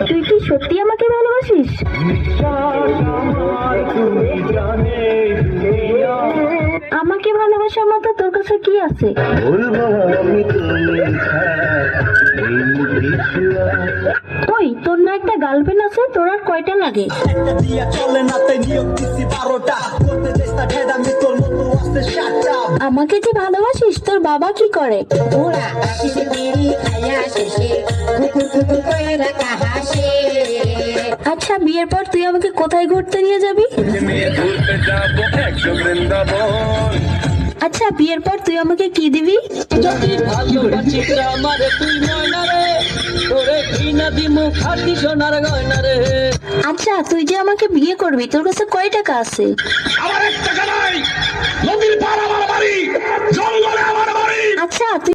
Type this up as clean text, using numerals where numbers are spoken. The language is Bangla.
তুই কি সত্যি আমাকে ভালোবাসিস? আমাকে ভালোবাসার মতো তোর কাছে কি আছে? ওই তোর না একটা গার্লফ্রেন্ড আছে, তোর আর কয়টা লাগে? আমাকে যে ভালোবাসিস, তোর বাবা কি করে? আচ্ছা, বিয়ের পর তুই আমাকে কোথায় ঘুরতে নিয়ে যাবি? আচ্ছা, বিয়ের পর তুই আমাকে কি দিবি? আচ্ছা, তুই যে আমাকে বিয়ে করবি, তোর কাছে কয় টাকা আছে? আমার 1 টাকা নাই, নদীর পার আমার বাড়ি, জঙ্গলে আমার বাড়ি। আচ্ছা,